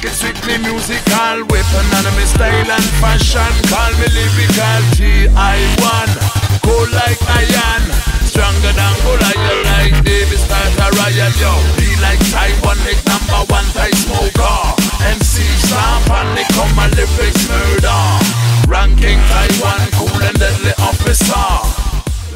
it strictly musical. Weapon and my style and fashion. Call me lyrical T.I.1. Cold like iron. Stronger than Goliath like Davis start a riot, yo. Be like Taiwan, like #1 type smoker. MC stamp and they come and lyrics murder. Ranking Taiwan, cool and deadly officer.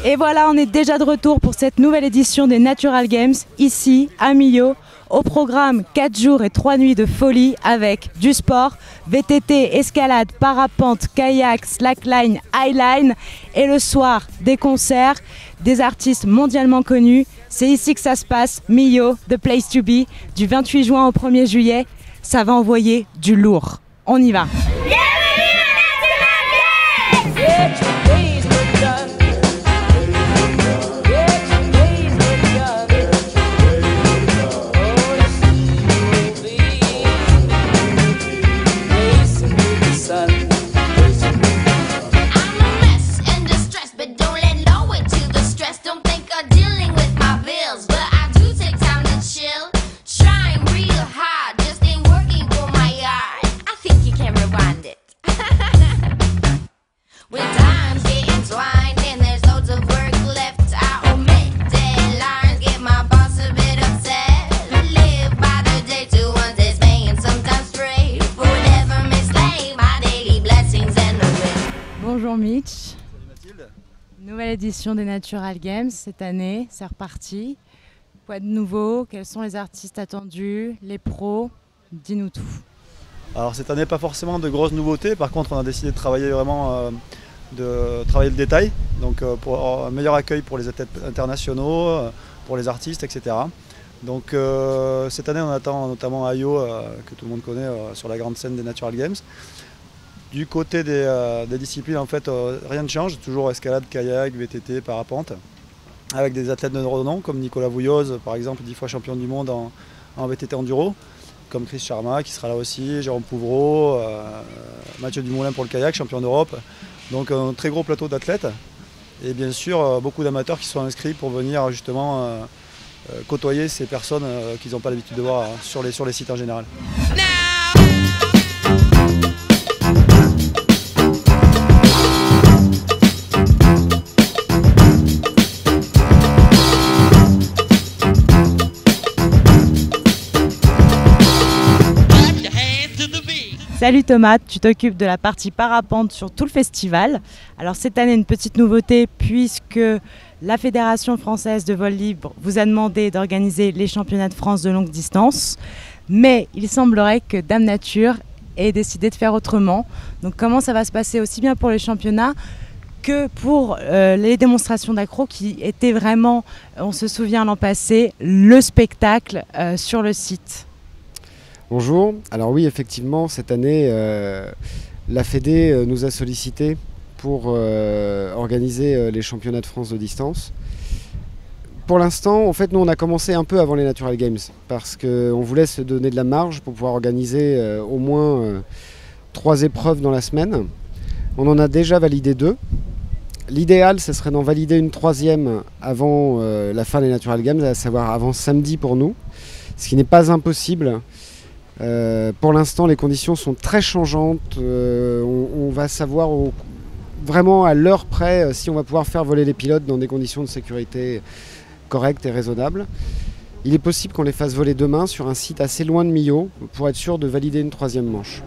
Et voilà, on est déjà de retour pour cette nouvelle édition des Natural Games, ici à Millau. Au programme 4 jours et 3 nuits de folie avec du sport, VTT, escalade, parapente, kayak, slackline, highline. Et le soir, des concerts, des artistes mondialement connus. C'est ici que ça se passe, Millau, the place to be, du 28 juin au 1er juillet. Ça va envoyer du lourd. On y va. Bonjour Mitch. Salut Mathilde. Nouvelle édition des Natural Games cette année, c'est reparti. Quoi de nouveau? Quels sont les artistes attendus, les pros? Dis-nous tout. Alors cette année, pas forcément de grosses nouveautés. Par contre, on a décidé de travailler vraiment le détail. Donc pour un meilleur accueil pour les athlètes internationaux, pour les artistes, etc. Donc cette année, on attend notamment Ayo, que tout le monde connaît sur la grande scène des Natural Games. Du côté des disciplines, en fait, rien ne change. Toujours escalade, kayak, VTT, parapente. Avec des athlètes de renom comme Nicolas Vouilloz, par exemple, 10 fois champion du monde en VTT enduro. Comme Chris Sharma qui sera là aussi, Jérôme Pouvreau, Mathieu Dumoulin pour le kayak, champion d'Europe. Donc un très gros plateau d'athlètes. Et bien sûr, beaucoup d'amateurs qui sont inscrits pour venir justement côtoyer ces personnes qu'ils n'ont pas l'habitude de voir sur les sites en général. Salut Thomas, tu t'occupes de la partie parapente sur tout le festival. Alors cette année, une petite nouveauté puisque la Fédération française de vol libre vous a demandé d'organiser les championnats de France de longue distance. Mais il semblerait que Dame Nature ait décidé de faire autrement. Donc comment ça va se passer aussi bien pour les championnats que pour les démonstrations d'accro qui étaient vraiment, on se souvient l'an passé, le spectacle sur le site. Bonjour, alors oui effectivement cette année la Fédé nous a sollicité pour organiser les championnats de France de distance. Pour l'instant en fait nous on a commencé un peu avant les Natural Games parce qu'on voulait se donner de la marge pour pouvoir organiser au moins 3 épreuves dans la semaine. On en a déjà validé 2. L'idéal ce serait d'en valider une 3e avant la fin des Natural Games, à savoir avant samedi pour nous, ce qui n'est pas impossible. Pour l'instant, les conditions sont très changeantes. On va savoir vraiment à l'heure près si on va pouvoir faire voler les pilotes dans des conditions de sécurité correctes et raisonnables. Il est possible qu'on les fasse voler demain sur un site assez loin de Millau pour être sûr de valider une 3e manche.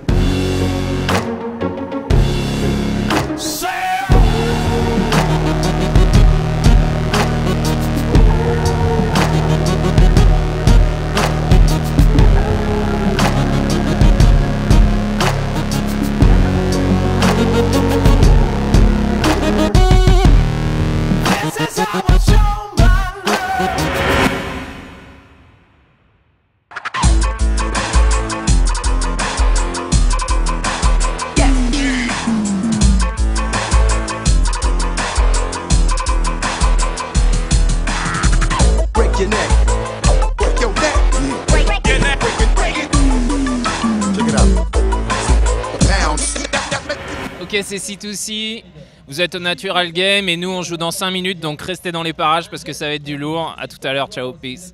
Ok, c'est C2C, vous êtes au Natural Game et nous on joue dans 5 minutes, donc restez dans les parages parce que ça va être du lourd. À tout à l'heure, ciao, peace.